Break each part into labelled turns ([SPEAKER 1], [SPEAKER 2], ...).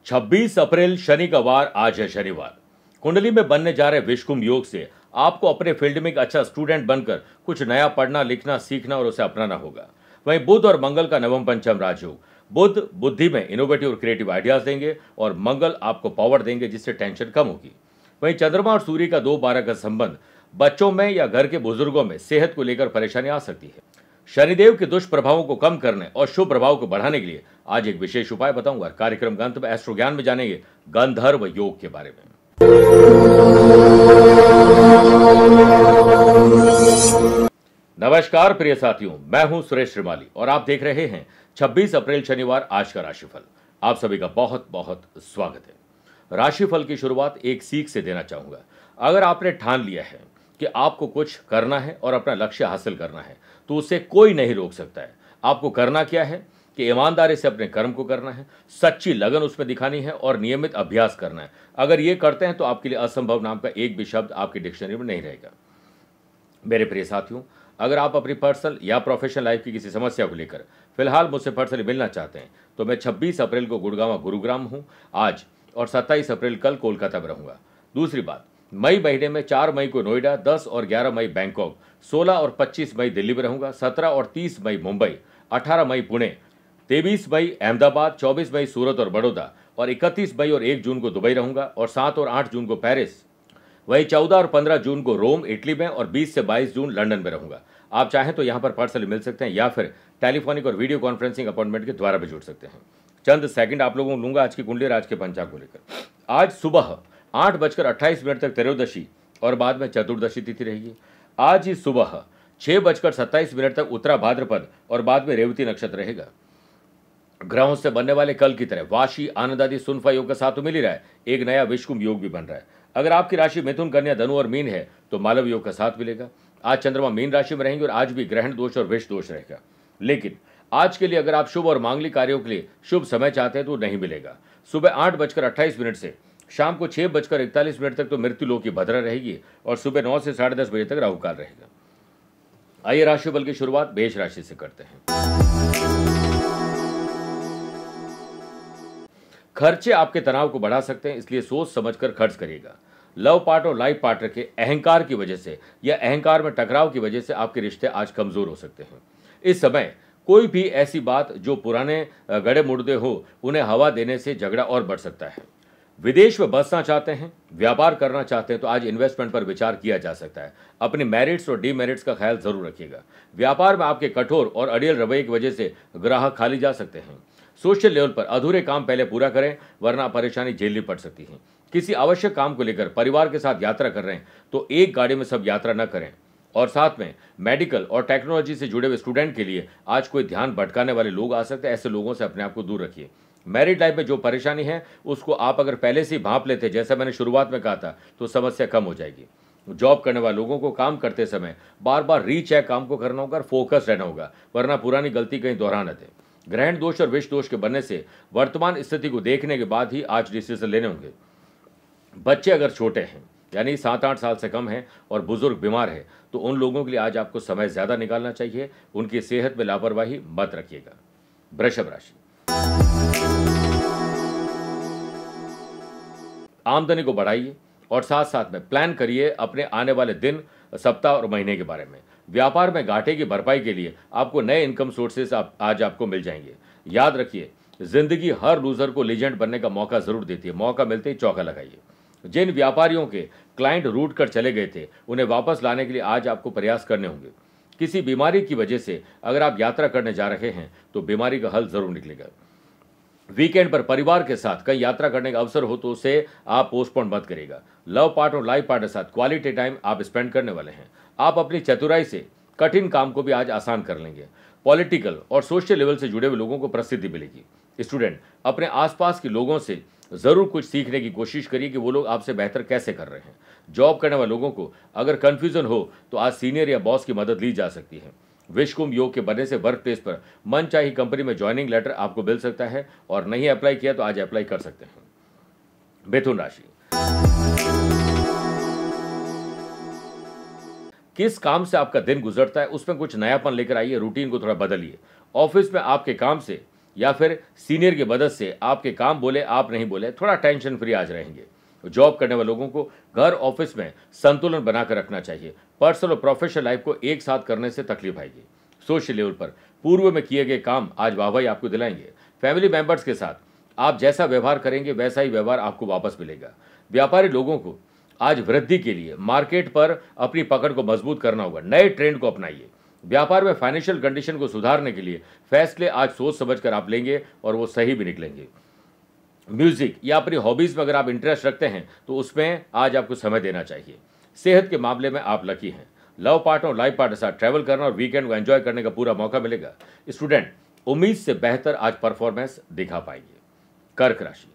[SPEAKER 1] 26 अप्रैल शनि का वार आज है शनिवार। कुंडली में बनने जा रहे विषकुंभ योग से आपको अपने फील्ड में एक अच्छा स्टूडेंट बनकर कुछ नया पढ़ना, लिखना, सीखना और उसे अपनाना होगा। वहीं बुध और मंगल का नवम पंचम राजयोग। बुध बुद्धि में इनोवेटिव और क्रिएटिव आइडियाज देंगे और मंगल आपको पावर देंगे, जिससे टेंशन कम होगी। वहीं चंद्रमा और सूर्य का 2-12 का संबंध बच्चों में या घर के बुजुर्गों में सेहत को लेकर परेशानी आ सकती है। शनिदेव के दुष्प्रभावों को कम करने और शुभ प्रभाव को बढ़ाने के लिए आज एक विशेष उपाय बताऊंगा। कार्यक्रम का अंत में एस्ट्रो ज्ञान में जानेंगे गंधर्व योग के बारे में। नमस्कार प्रिय साथियों, मैं हूं सुरेश श्रीमाली और आप देख रहे हैं 26 अप्रैल शनिवार आज का राशिफल। आप सभी का बहुत बहुत स्वागत है। राशिफल की शुरुआत एक सीख से देना चाहूंगा। अगर आपने ठान लिया है कि आपको कुछ करना है और अपना लक्ष्य हासिल करना है, तो उसे कोई नहीं रोक सकता है। आपको करना क्या है कि ईमानदारी से अपने कर्म को करना है, सच्ची लगन उसमें दिखानी है और नियमित अभ्यास करना है। अगर ये करते हैं तो आपके लिए असंभव नाम का एक भी शब्द आपकी डिक्शनरी में नहीं रहेगा। मेरे प्रिय साथियों, अगर आप अपनी पर्सनल या प्रोफेशनल लाइफ की किसी समस्या को लेकर फिलहाल मुझसे पर्सनली मिलना चाहते हैं, तो मैं 26 अप्रैल को गुड़गांव गुरुग्राम हूँ आज और 27 अप्रैल कल कोलकाता में रहूंगा। दूसरी बात, मई महीने में 4 मई को नोएडा, 10 और 11 मई बैंकॉक, 16 और 25 मई दिल्ली में रहूंगा, 17 और 30 मई मुंबई, 18 मई पुणे, 23 मई अहमदाबाद, 24 मई सूरत और बड़ौदा और 31 मई और 1 जून को दुबई रहूंगा और 7 और 8 जून को पेरिस। वही 14 और 15 जून को रोम इटली में और 20 से 22 जून लंदन में रहूंगा। आप चाहें तो यहां पर पर्सनली मिल सकते हैं या फिर टेलीफोनिक और वीडियो कॉन्फ्रेंसिंग अपॉइंटमेंट के द्वारा भी जुड़ सकते हैं। चंद सेकंड आप लोगों को लूंगा आज की कुंडली और आज के पंचांग को लेकर। आज सुबह 8:28 तक त्रयोदशी और बाद में चतुर्दशी तिथि रहेगी। आज ही सुबह 6:27 तक उत्तरा भाद्रपद और बाद में रेवती नक्षत्र रहेगा। ग्रहों से बनने वाले कल की तरह वाशी, आनंद आदि, सुनफा योग का साथ तो मिल ही रहा है, एक नया विषकुंभ योग भी बन रहा है। अगर आपकी राशि मिथुन, कन्या, धनु और मीन है तो मालव योग का साथ मिलेगा। आज चंद्रमा मीन राशि में रहेंगे और आज भी ग्रहण दोष और विष दोष रहेगा। लेकिन आज के लिए अगर आप शुभ और मांगलिक कार्यों के लिए शुभ समय चाहते हैं तो नहीं मिलेगा। सुबह 8:28 से शाम को 6:41 तक तो मृत्यु लोक की भद्रा रहेगी और सुबह 9 से 10:30 बजे तक राहु काल रहेगा। आइए राशिफल की शुरुआत मेष राशि से करते हैं। खर्चे आपके तनाव को बढ़ा सकते हैं, इसलिए सोच समझकर खर्च करिएगा। लव पार्टनर और लाइफ पार्टनर के अहंकार की वजह से या अहंकार में टकराव की वजह से आपके रिश्ते आज कमजोर हो सकते हैं। इस समय कोई भी ऐसी बात जो पुराने गड़े मुर्दे हो, उन्हें हवा देने से झगड़ा और बढ़ सकता है। विदेश में बसना चाहते हैं, व्यापार करना चाहते हैं तो आज इन्वेस्टमेंट पर विचार किया जा सकता है। अपने मेरिट्स और डीमेरिट्स का ख्याल जरूर रखिएगा। व्यापार में आपके कठोर और अड़ियल रवैये की वजह से ग्राहक खाली जा सकते हैं। सोशल लेवल पर अधूरे काम पहले पूरा करें, वरना परेशानी झेलनी पड़ सकती है। किसी आवश्यक काम को लेकर परिवार के साथ यात्रा कर रहे हैं तो एक गाड़ी में सब यात्रा न करें। और साथ में मेडिकल और टेक्नोलॉजी से जुड़े हुए स्टूडेंट के लिए आज कोई ध्यान भटकाने वाले लोग आ सकते हैं, ऐसे लोगों से अपने आप को दूर रखिए। मैरिड लाइफ में जो परेशानी है उसको आप अगर पहले से ही भांप लेते, जैसा मैंने शुरुआत में कहा था, तो समस्या कम हो जाएगी। जॉब करने वाले लोगों को काम करते समय बार बार रीचेक काम को करना होगा, फोकस रहना होगा, वरना पुरानी गलती कहीं दोहरा न दें। ग्रहण दोष और विष दोष के बनने से वर्तमान स्थिति को देखने के बाद ही आज डिसीजन लेने होंगे। बच्चे अगर छोटे हैं यानी 7-8 साल से कम हैं और बुजुर्ग बीमार है तो उन लोगों के लिए आज आपको समय ज्यादा निकालना चाहिए। उनकी सेहत में लापरवाही मत रखिएगा। वृषभ राशि, आमदनी को बढ़ाइए और साथ साथ में प्लान करिए अपने आने वाले दिन, सप्ताह और महीने के बारे में। व्यापार में घाटे की भरपाई के लिए आपको नए इनकम सोर्सेस आज आपको मिल जाएंगे। याद रखिए, जिंदगी हर लूजर को लीजेंड बनने का मौका जरूर देती है। मौका मिलते ही चौका लगाइए। जिन व्यापारियों के क्लाइंट रूट कर चले गए थे, उन्हें वापस लाने के लिए आज आपको प्रयास करने होंगे। किसी बीमारी की वजह से अगर आप यात्रा करने जा रहे हैं तो बीमारी का हल जरूर निकलेगा। वीकेंड पर परिवार के साथ कहीं यात्रा करने का अवसर हो तो उसे आप पोस्टपोन मत करिएगा। लव पार्टनर और लाइफ पार्टनर के साथ क्वालिटी टाइम आप स्पेंड करने वाले हैं। आप अपनी चतुराई से कठिन काम को भी आज आसान कर लेंगे। पॉलिटिकल और सोशल लेवल से जुड़े हुए लोगों को प्रसिद्धि मिलेगी। स्टूडेंट अपने आसपास के लोगों से जरूर कुछ सीखने की कोशिश करिए कि वो लोग आपसे बेहतर कैसे कर रहे हैं। जॉब करने वाले लोगों को अगर कंफ्यूजन हो तो आज सीनियर या बॉस की मदद ली जा सकती है। विषकुंभ योग के बनने से वर्क प्लेस पर मनचाही कंपनी में ज्वाइनिंग लेटर आपको मिल सकता है और नहीं अप्लाई किया तो आज अप्लाई कर सकते हैं। मिथुन राशि, किस काम से आपका दिन गुजरता है उसमें कुछ नयापन लेकर आइए। रूटीन को थोड़ा बदलिए। ऑफिस में आपके काम से या फिर सीनियर की मदद से आपके काम बोले आप नहीं बोले, थोड़ा टेंशन फ्री आज रहेंगे। जॉब करने वाले लोगों को घर ऑफिस में संतुलन बनाकर रखना चाहिए। पर्सनल और प्रोफेशनल लाइफ को एक साथ करने से तकलीफ आएगी। सोशल लेवल पर पूर्व में किए गए काम आज वाहवाही आपको दिलाएंगे। फैमिली मेंबर्स के साथ आप जैसा व्यवहार करेंगे वैसा ही व्यवहार आपको वापस मिलेगा। व्यापारी लोगों को आज वृद्धि के लिए मार्केट पर अपनी पकड़ को मजबूत करना होगा। नए ट्रेंड को अपनाइए। व्यापार में फाइनेंशियल कंडीशन को सुधारने के लिए फैसले आज सोच समझकर आप लेंगे और वो सही भी निकलेंगे। म्यूजिक या अपनी हॉबीज में अगर आप इंटरेस्ट रखते हैं तो उसमें आज आपको समय देना चाहिए। सेहत के मामले में आप लकी हैं। लव पार्टनर और लाइफ पार्टनर के साथ ट्रैवल करना और वीकेंड को एंजॉय करने का पूरा मौका मिलेगा। स्टूडेंट उम्मीद से बेहतर आज परफॉर्मेंस दिखा पाएंगे। कर्क राशि,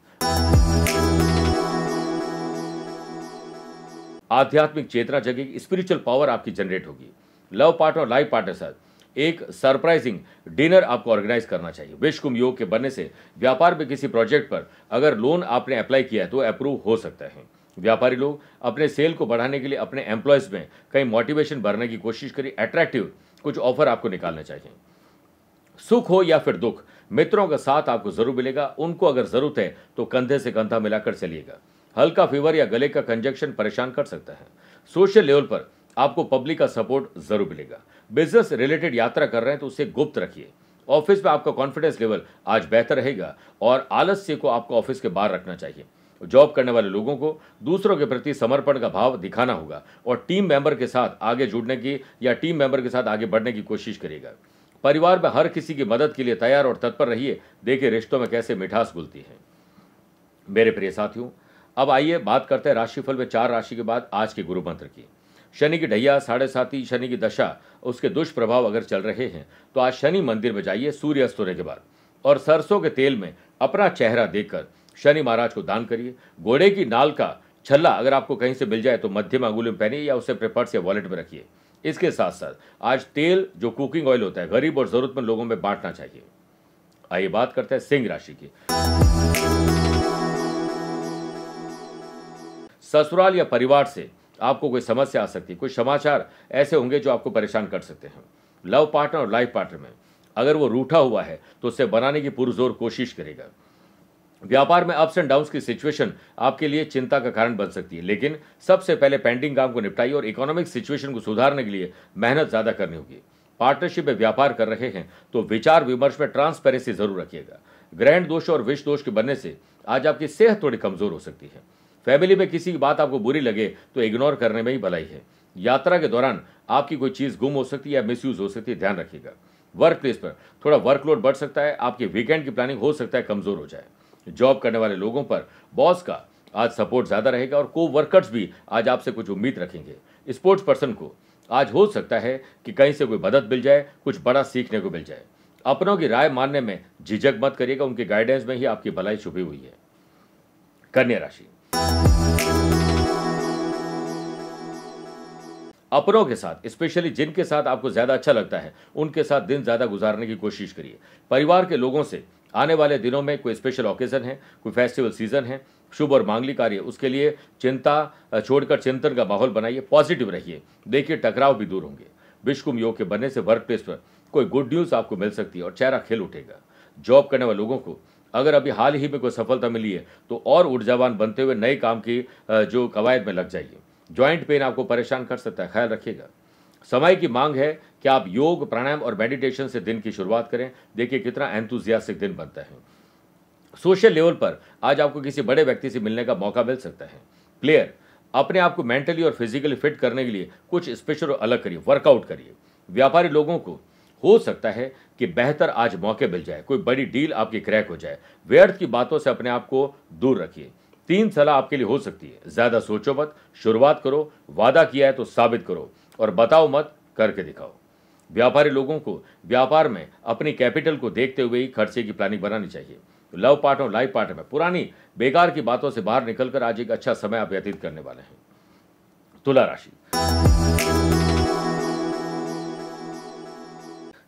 [SPEAKER 1] आध्यात्मिक चेतना जगेगी, स्पिरिचुअल पावर आपकी जनरेट होगी। लव पार्टनर और लाइफ पार्टनर के साथ एक सरप्राइजिंग डिनर आपको ऑर्गेनाइज करना चाहिए। विश कुंभ योग के बनने से व्यापार में किसी प्रोजेक्ट पर अगर लोन आपने अप्लाई किया है तो अप्रूव हो सकता है। व्यापारी लोग अपने सेल को बढ़ाने के लिए अपने एम्प्लॉयज में कहीं मोटिवेशन भरने की कोशिश करिए। अट्रैक्टिव कुछ ऑफर आपको निकालने चाहिए। सुख हो या फिर दुख, मित्रों का साथ आपको जरूर मिलेगा। उनको अगर जरूरत है तो कंधे से कंधा मिलाकर चलिएगा। हल्का फीवर या गले का कंजक्शन परेशान कर सकता है। सोशल लेवल पर आपको पब्लिक का सपोर्ट जरूर मिलेगा। बिजनेस रिलेटेड यात्रा कर रहे हैं तो उसे गुप्त रखिए। ऑफिस में आपका कॉन्फिडेंस लेवल आज बेहतर रहेगा और आलस्य को आपको ऑफिस के बाहर रखना चाहिए। जॉब करने वाले लोगों को दूसरों के प्रति समर्पण का भाव दिखाना होगा और टीम मेंबर के साथ आगे जुड़ने की या टीम मेंबर के साथ आगे बढ़ने की कोशिश करिएगा। परिवार में हर किसी की मदद के लिए तैयार और तत्पर रहिए। देखिए रिश्तों में कैसे मिठास घुलती है। मेरे प्रिय साथियों, अब आइए बात करते हैं राशिफल में 4 राशि के बाद आज के गुरु मंत्र की। शनि की ढैया 7.5 शनि की दशा, उसके दुष्प्रभाव अगर चल रहे हैं तो आज शनि मंदिर में जाइए सूर्य अस्त होने के बाद और सरसों के तेल में अपना चेहरा देखकर शनि महाराज को दान करिए। घोड़े की नाल का छल्ला अगर आपको कहीं से मिल जाए तो मध्यम अंगुली में पहनिए या उसे अपने पर्स या वॉलेट में रखिए। इसके साथ साथ आज तेल जो कुकिंग ऑयल होता है गरीब और जरूरतमंद लोगों में बांटना चाहिए। आइए बात करते हैं सिंह राशि की। ससुराल या परिवार से आपको कोई समस्या आ सकती है। कुछ समाचार ऐसे होंगे जो आपको परेशान कर सकते हैं। लव पार्टनर और लाइफ पार्टनर में अगर वो रूठा हुआ है तो उसे बनाने की पुरजोर कोशिश करेगा। व्यापार में अप्स एंड डाउन्स की सिचुएशन आपके लिए चिंता का कारण बन सकती है, लेकिन सबसे पहले पेंडिंग काम को निपटाइए और इकोनॉमिक सिचुएशन को सुधारने के लिए मेहनत ज्यादा करनी होगी। पार्टनरशिप में व्यापार कर रहे हैं तो विचार विमर्श में ट्रांसपेरेंसी जरूर रखिएगा। ग्रैंड दोष और विष दोष के बनने से आज आपकी सेहत थोड़ी कमजोर हो सकती है। फैमिली में किसी की बात आपको बुरी लगे तो इग्नोर करने में ही भलाई है। यात्रा के दौरान आपकी कोई चीज गुम हो सकती है या मिसयूज हो सकती है, ध्यान रखिएगा। वर्क प्लेस पर थोड़ा वर्कलोड बढ़ सकता है। आपकी वीकेंड की प्लानिंग हो सकता है कमजोर हो जाए। जॉब करने वाले लोगों पर बॉस का आज सपोर्ट ज्यादा रहेगा और को वर्कर्स भी आज आपसे कुछ उम्मीद रखेंगे। स्पोर्ट्स पर्सन को आज हो सकता है कि कहीं से कोई मदद मिल जाए, कुछ बड़ा सीखने को मिल जाए। अपनों की राय मानने में झिझक मत करिएगा, उनके गाइडेंस में ही आपकी भलाई छुपी हुई है। कन्या राशि, अपनों के साथ स्पेशली जिनके साथ आपको ज्यादा अच्छा लगता है उनके साथ दिन ज्यादा गुजारने की कोशिश करिए। परिवार के लोगों से आने वाले दिनों में कोई स्पेशल ओकेजन है, कोई फेस्टिवल सीजन है, शुभ और मांगलिक कार्य, उसके लिए चिंता छोड़कर चिंतन का माहौल बनाइए। पॉजिटिव रहिए, देखिए टकराव भी दूर होंगे। विषकुंभ योग के बनने से वर्क प्लेस पर कोई गुड न्यूज आपको मिल सकती है और चेहरा खिल उठेगा। जॉब करने वाले लोगों को अगर अभी हाल ही में कोई सफलता मिली है तो और ऊर्जावान बनते हुए नए काम की जो कवायद में लग जाइए। ज्वाइंट पेन आपको परेशान कर सकता है, ख्याल रखिएगा। समय की मांग है कि आप योग, प्राणायाम और मेडिटेशन से दिन की शुरुआत करें। देखिए कितना एंथुजियास्टिक दिन बनता है। सोशल लेवल पर आज आपको किसी बड़े व्यक्ति से मिलने का मौका मिल सकता है। प्लेयर अपने आप को मेंटली और फिजिकली फिट करने के लिए कुछ स्पेशल और अलग करिए, वर्कआउट करिए। व्यापारी लोगों को हो सकता है कि बेहतर आज मौके मिल जाए, कोई बड़ी डील आपकी क्रैक हो जाए। व्यर्थ की बातों से अपने आप को दूर रखिए। 3 सलाह आपके लिए हो सकती है। ज्यादा सोचो मत, शुरुआत करो। वादा किया है तो साबित करो और बताओ मत, करके दिखाओ। व्यापारी लोगों को व्यापार में अपनी कैपिटल को देखते हुए ही खर्चे की प्लानिंग बनानी चाहिए। लव पार्टनर और लाइफ पार्टनर में पुरानी बेकार की बातों से बाहर निकलकर आज एक अच्छा समय आप व्यतीत करने वाले हैं। तुला राशि,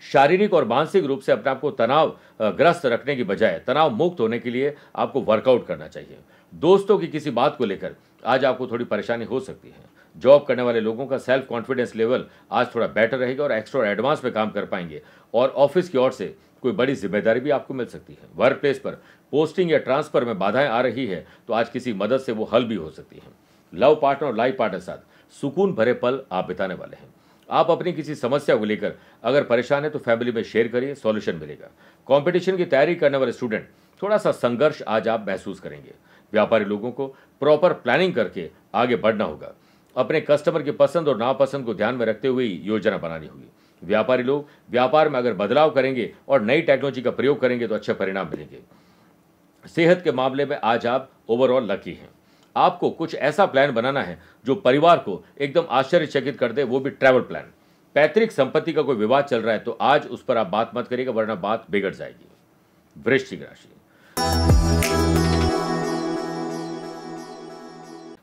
[SPEAKER 1] शारीरिक और मानसिक रूप से अपने आप को तनाव ग्रस्त रखने की बजाय तनाव मुक्त होने के लिए आपको वर्कआउट करना चाहिए। दोस्तों की किसी बात को लेकर आज आपको थोड़ी परेशानी हो सकती है। जॉब करने वाले लोगों का सेल्फ कॉन्फिडेंस लेवल आज थोड़ा बेटर रहेगा और एक्स्ट्रा एडवांस में काम कर पाएंगे और ऑफिस की ओर से कोई बड़ी जिम्मेदारी भी आपको मिल सकती है। वर्क प्लेस पर पोस्टिंग या ट्रांसफर में बाधाएं आ रही है तो आज किसी मदद से वो हल भी हो सकती हैं। लव पार्टनर और लाइफ पार्टनर के साथ सुकून भरे पल आप बिताने वाले हैं। आप अपनी किसी समस्या को लेकर अगर परेशान है तो फैमिली में शेयर करिए, सॉल्यूशन मिलेगा। कंपटीशन की तैयारी करने वाले स्टूडेंट थोड़ा सा संघर्ष आज आप महसूस करेंगे। व्यापारी लोगों को प्रॉपर प्लानिंग करके आगे बढ़ना होगा। अपने कस्टमर की पसंद और नापसंद को ध्यान में रखते हुए योजना बनानी होगी। व्यापारी लोग व्यापार में अगर बदलाव करेंगे और नई टेक्नोलॉजी का प्रयोग करेंगे तो अच्छे परिणाम मिलेंगे। सेहत के मामले में आज आप ओवरऑल लकी हैं। आपको कुछ ऐसा प्लान बनाना है जो परिवार को एकदम आश्चर्यचकित कर दे, वो भी ट्रैवल प्लान। पैतृक संपत्ति का कोई विवाद चल रहा है तो आज उस पर आप बात मत करिएगा, वरना बात बिगड़ जाएगी। वृश्चिक राशि,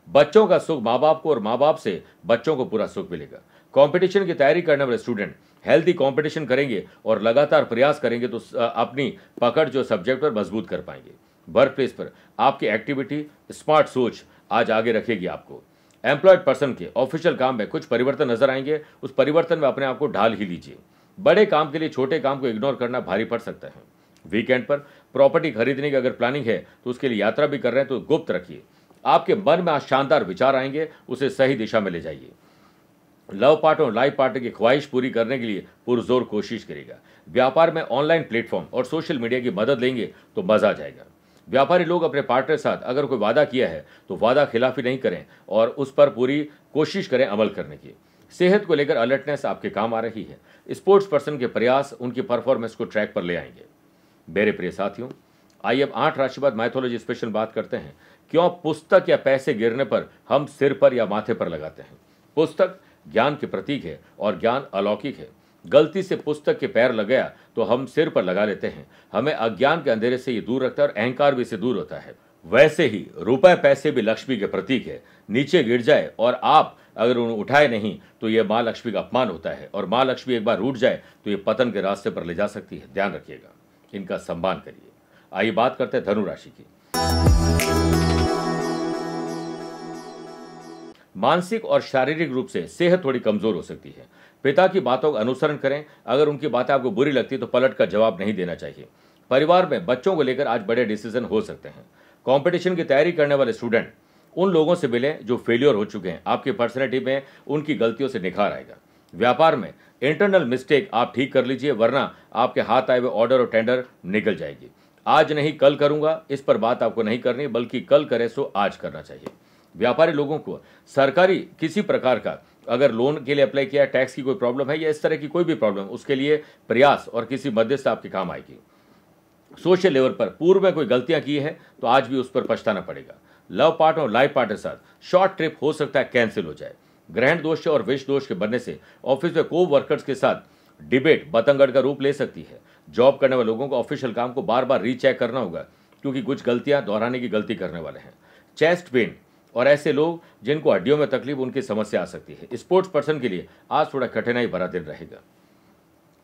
[SPEAKER 1] बच्चों का सुख माँ बाप को और माँ बाप से बच्चों को पूरा सुख मिलेगा। कंपटीशन की तैयारी करने वाले स्टूडेंट हेल्दी कंपटीशन करेंगे और लगातार प्रयास करेंगे तो अपनी पकड़ जो सब्जेक्ट पर मजबूत कर पाएंगे। वर्क प्लेस पर आपकी एक्टिविटी, स्मार्ट सोच आज आगे रखेगी आपको। एम्प्लॉयड पर्सन के ऑफिशियल काम में कुछ परिवर्तन नजर आएंगे, उस परिवर्तन में अपने आप को ढाल ही लीजिए। बड़े काम के लिए छोटे काम को इग्नोर करना भारी पड़ सकता है। वीकेंड पर प्रॉपर्टी खरीदने की अगर प्लानिंग है तो उसके लिए यात्रा भी कर रहे हैं तो गुप्त रखिए। आपके मन में आज शानदार विचार आएंगे, उसे सही दिशा में ले जाइए। लव पार्टनर और लाइफ पार्टनर की ख्वाहिश पूरी करने के लिए पुरजोर कोशिश करेगा। व्यापार में ऑनलाइन प्लेटफॉर्म और सोशल मीडिया की मदद लेंगे तो मजा आ जाएगा। व्यापारी लोग अपने पार्टनर के साथ अगर कोई वादा किया है तो वादा खिलाफी नहीं करें और उस पर पूरी कोशिश करें अमल करने की। सेहत को लेकर अलर्टनेस आपके काम आ रही है। स्पोर्ट्स पर्सन के प्रयास उनकी परफॉर्मेंस को ट्रैक पर ले आएंगे। मेरे प्रिय साथियों, आइए अब 8 राशि बाद माइथोलॉजी स्पेशल बात करते हैं। क्यों पुस्तक या पैसे गिरने पर हम सिर पर या माथे पर लगाते हैं। पुस्तक ज्ञान के प्रतीक है और ज्ञान अलौकिक है। गलती से पुस्तक के पैर लग गया तो हम सिर पर लगा लेते हैं। हमें अज्ञान के अंधेरे से ये दूर रखता है और अहंकार भी इससे दूर होता है। वैसे ही रुपए पैसे भी लक्ष्मी के प्रतीक है। नीचे गिर जाए और आप अगर उन्हें उठाए नहीं तो यह माँ लक्ष्मी का अपमान होता है, और माँ लक्ष्मी एक बार रूठ जाए तो ये पतन के रास्ते पर ले जा सकती है। ध्यान रखिएगा, इनका सम्मान करिए। आइए बात करते हैं धनु राशि की। मानसिक और शारीरिक रूप से सेहत थोड़ी कमजोर हो सकती है। पिता की बातों का अनुसरण करें। अगर उनकी बातें आपको बुरी लगती है तो पलट कर जवाब नहीं देना चाहिए। परिवार में बच्चों को लेकर आज बड़े डिसीजन हो सकते हैं। कंपटीशन की तैयारी करने वाले स्टूडेंट उन लोगों से मिलें जो फेलियर हो चुके हैं। आपकी पर्सनैलिटी में उनकी गलतियों से निखार आएगा। व्यापार में इंटरनल मिस्टेक आप ठीक कर लीजिए, वरना आपके हाथ आए हुए ऑर्डर और टेंडर निकल जाएगी। आज नहीं कल करूंगा, इस पर बात आपको नहीं करनी, बल्कि कल करे सो आज करना चाहिए। व्यापारी लोगों को सरकारी किसी प्रकार का अगर लोन के लिए अप्लाई किया, टैक्स की कोई प्रॉब्लम है या इस तरह की कोई भी प्रॉब्लम, उसके लिए प्रयास और किसी मध्यस्थ आपके काम आएगी। सोशल लेवल पर पूर्व में कोई गलतियां की है तो आज भी उस पर पछताना पड़ेगा। लव पार्टनर और लाइफ पार्टनर के साथ शॉर्ट ट्रिप हो सकता है कैंसिल हो जाए। ग्रहण दोष और विष दोष के बनने से ऑफिस में को वर्कर्स के साथ डिबेट बतंगड़ का रूप ले सकती है। जॉब करने वाले लोगों को ऑफिशियल काम को बार बार रीचेक करना होगा, क्योंकि कुछ गलतियां दोहराने की गलती करने वाले हैं। चेस्ट पेन और ऐसे लोग जिनको हड्डियों में तकलीफ, उनकी समस्या आ सकती है। स्पोर्ट्स पर्सन के लिए आज थोड़ा कठिनाई भरा दिन रहेगा।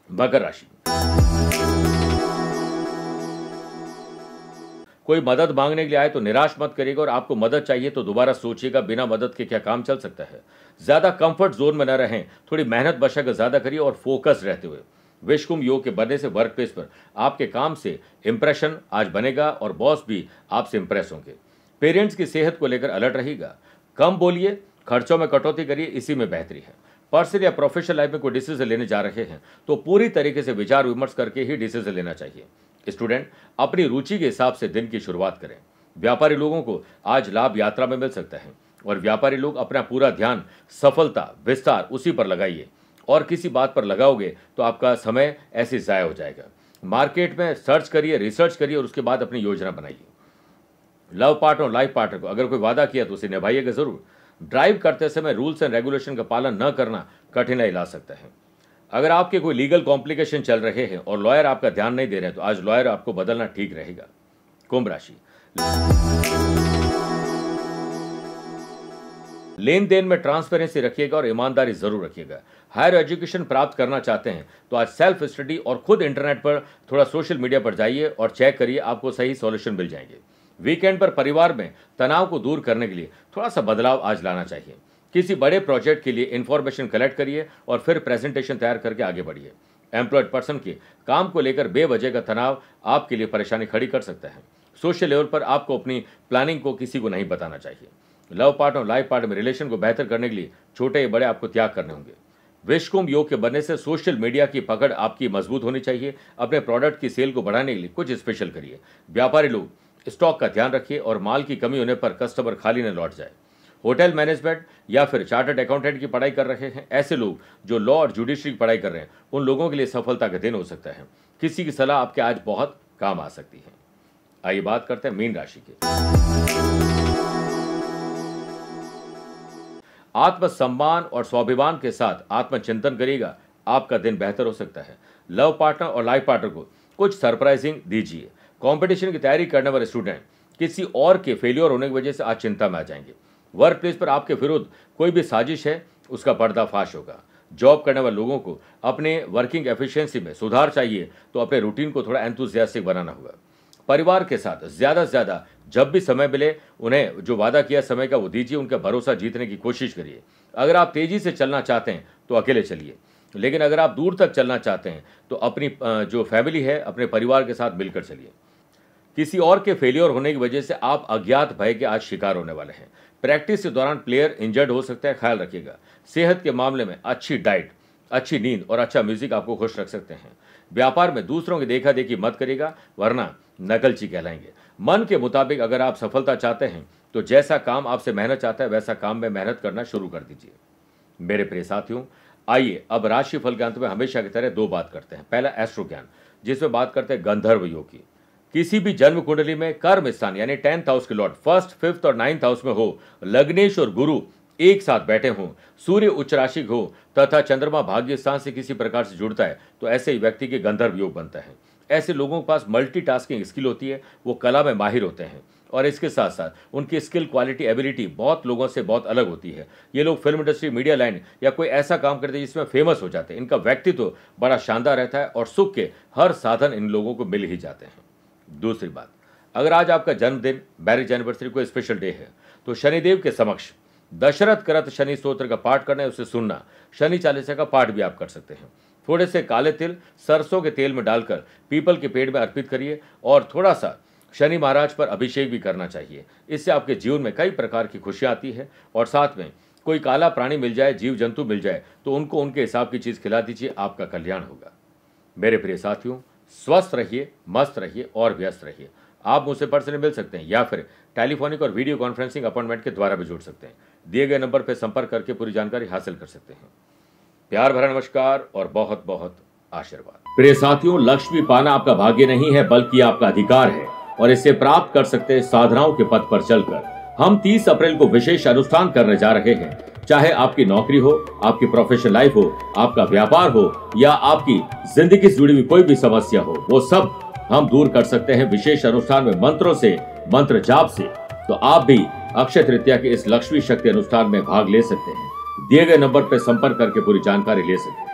[SPEAKER 1] मकर राशि, कोई मदद मांगने के लिए आए तो निराश मत करिएगा, और आपको मदद चाहिए तो दोबारा सोचिएगा बिना मदद के क्या काम चल सकता है। ज्यादा कंफर्ट जोन में न रहें, थोड़ी मेहनत मशक्कत ज्यादा करिए और फोकस रहते हुए। विषकुंभ योग के बनने से वर्क प्लेस पर आपके काम से इंप्रेशन आज बनेगा और बॉस भी आपसे इंप्रेस होंगे। पेरेंट्स की सेहत को लेकर अलर्ट रहिएगा। कम बोलिए, खर्चों में कटौती करिए, इसी में बेहतरी है। पर्सनल या प्रोफेशनल लाइफ में कोई डिसीजन लेने जा रहे हैं तो पूरी तरीके से विचार विमर्श करके ही डिसीजन लेना चाहिए। स्टूडेंट अपनी रुचि के हिसाब से दिन की शुरुआत करें। व्यापारी लोगों को आज लाभ यात्रा में मिल सकता है, और व्यापारी लोग अपना पूरा ध्यान सफलता विस्तार उसी पर लगाइए, और किसी बात पर लगाओगे तो आपका समय ऐसे ज़ाया हो जाएगा। मार्केट में सर्च करिए, रिसर्च करिए और उसके बाद अपनी योजना बनाइए। लव पार्टनर और लाइफ पार्टनर को अगर कोई वादा किया तो उसे निभाइएगा जरूर। ड्राइव करते समय रूल्स एंड रेगुलेशन का पालन न करना कठिनाई ला सकता है। अगर आपके कोई लीगल कॉम्प्लिकेशन चल रहे हैं और लॉयर आपका ध्यान नहीं दे रहे हैं तो आज लॉयर आपको बदलना ठीक रहेगा। कुंभ राशि, लेन देन में ट्रांसपेरेंसी रखिएगा और ईमानदारी जरूर रखिएगा। हायर एजुकेशन प्राप्त करना चाहते हैं तो आज सेल्फ स्टडी और खुद इंटरनेट पर थोड़ा सोशल मीडिया पर जाइए और चेक करिए, आपको सही सॉल्यूशन मिल जाएंगे। वीकेंड पर परिवार में तनाव को दूर करने के लिए थोड़ा सा बदलाव आज लाना चाहिए। किसी बड़े प्रोजेक्ट के लिए इंफॉर्मेशन कलेक्ट करिए और फिर प्रेजेंटेशन तैयार करके आगे बढ़िए। एम्प्लॉयड पर्सन के काम को लेकर बेवजह का तनाव आपके लिए परेशानी खड़ी कर सकता है। सोशल लेवल पर आपको अपनी प्लानिंग को किसी को नहीं बताना चाहिए। लव पार्ट और लाइफ पार्ट में रिलेशन को बेहतर करने के लिए छोटे या बड़े आपको त्याग करने होंगे। विश्वकुंभ योग के बनने से सोशल मीडिया की पकड़ आपकी मजबूत होनी चाहिए। अपने प्रोडक्ट की सेल को बढ़ाने के लिए कुछ स्पेशल करिए। व्यापारी लोग स्टॉक का ध्यान रखिए और माल की कमी होने पर कस्टमर खाली न लौट जाए। होटल मैनेजमेंट या फिर चार्टर्ड अकाउंटेंट की पढ़ाई कर रहे हैं, ऐसे लोग जो लॉ और जुडिशरी की पढ़ाई कर रहे हैं, उन लोगों के लिए सफलता का दिन हो सकता है। किसी की सलाह आपके आज बहुत काम आ सकती है। आइए बात करते हैं मीन राशि के। आत्मसम्मान और स्वाभिमान के साथ आत्मचिंतन करिएगा, आपका दिन बेहतर हो सकता है। लव पार्टनर और लाइफ पार्टनर को कुछ सरप्राइजिंग दीजिए। कंपटीशन की तैयारी करने वाले स्टूडेंट किसी और के फेलियर होने की वजह से आज चिंता में आ जाएंगे। वर्क प्लेस पर आपके विरुद्ध कोई भी साजिश है, उसका पर्दाफाश होगा। जॉब करने वाले लोगों को अपने वर्किंग एफिशिएंसी में सुधार चाहिए, तो अपने रूटीन को थोड़ा एंथुसियास्टिक बनाना होगा। परिवार के साथ ज़्यादा से ज़्यादा जब भी समय मिले, उन्हें जो वादा किया समय का वो दीजिए, उनका भरोसा जीतने की कोशिश करिए। अगर आप तेज़ी से चलना चाहते हैं तो अकेले चलिए, लेकिन अगर आप दूर तक चलना चाहते हैं तो अपनी जो फैमिली है, अपने परिवार के साथ मिलकर चलिए। किसी और के फेलियर होने की वजह से आप अज्ञात भय के आज शिकार होने वाले हैं। प्रैक्टिस के दौरान प्लेयर इंजर्ड हो सकता है, ख्याल रखिएगा। सेहत के मामले में अच्छी डाइट, अच्छी नींद और अच्छा म्यूजिक आपको खुश रख सकते हैं। व्यापार में दूसरों की देखा देखी मत करिएगा, वरना नकलची कहलाएंगे। मन के मुताबिक अगर आप सफलता चाहते हैं तो जैसा काम आपसे मेहनत चाहता है वैसा काम में मेहनत करना शुरू कर दीजिए। मेरे प्रिय साथियों, आइए अब राशिफल के अंत में हमेशा की तरह दो बात करते हैं। पहला एस्ट्रो ज्ञान, जिसमें बात करते हैं गंधर्व योग की। किसी भी जन्म कुंडली में कर्म स्थान यानी 10th हाउस के लॉर्ड 1st, 5th और 9th हाउस में हो, लग्नेश और गुरु एक साथ बैठे हों, सूर्य उच्च राशि हो तथा चंद्रमा भाग्य स्थान से किसी प्रकार से जुड़ता है, तो ऐसे ही व्यक्ति के गंधर्व योग बनता है। ऐसे लोगों के पास मल्टीटास्किंग स्किल होती है, वो कला में माहिर होते हैं और इसके साथ साथ उनकी स्किल, क्वालिटी, एबिलिटी बहुत लोगों से बहुत अलग होती है। ये लोग फिल्म इंडस्ट्री, मीडिया लाइन या कोई ऐसा काम करते हैं जिसमें फेमस हो जाते हैं। इनका व्यक्तित्व बड़ा शानदार रहता है और सुख के हर साधन इन लोगों को मिल ही जाते हैं। दूसरी बात, अगर आज आपका जन्मदिन, मैरिज एनिवर्सरी, कोई स्पेशल डे है, तो शनिदेव के समक्ष दशरथ करत शनि स्तोत्र का पाठ करना है, उसे सुनना। शनि चालीसा का पाठ भी आप कर सकते हैं। थोड़े से काले तिल सरसों के तेल में डालकर पीपल के पेड़ में अर्पित करिए और थोड़ा सा शनि महाराज पर अभिषेक भी करना चाहिए। इससे आपके जीवन में कई प्रकार की खुशियाँ आती है। और साथ में कोई काला प्राणी मिल जाए, जीव जंतु मिल जाए, तो उनको उनके हिसाब की चीज़ खिला दीजिए, आपका कल्याण होगा। मेरे प्रिय साथियों, स्वस्थ रहिए, मस्त रहिए और व्यस्त रहिए। आप मुझसे पर्सनली मिल सकते हैं या फिर टेलीफोनिक और वीडियो कॉन्फ्रेंसिंग अपॉइंटमेंट के द्वारा भी जुड़ सकते हैं। दिए गए नंबर पर संपर्क करके पूरी जानकारी हासिल कर सकते हैं। प्यार भरा नमस्कार और बहुत बहुत आशीर्वाद। प्रिय साथियों, लक्ष्मी पाना आपका भाग्य नहीं है बल्कि आपका अधिकार है और इसे प्राप्त कर सकते हैं साधनाओं के पथ पर चलकर। हम 30 अप्रैल को विशेष अनुष्ठान करने जा रहे हैं। चाहे आपकी नौकरी हो, आपकी प्रोफेशनल लाइफ हो, आपका व्यापार हो या आपकी जिंदगी से जुड़ी हुई कोई भी समस्या हो, वो सब हम दूर कर सकते हैं विशेष अनुष्ठान में, मंत्रों से, मंत्र जाप से। तो आप भी अक्षय तृतीया के इस लक्ष्मी शक्ति अनुष्ठान में भाग ले सकते हैं। दिए गए नंबर पर संपर्क करके पूरी जानकारी ले सकते हैं।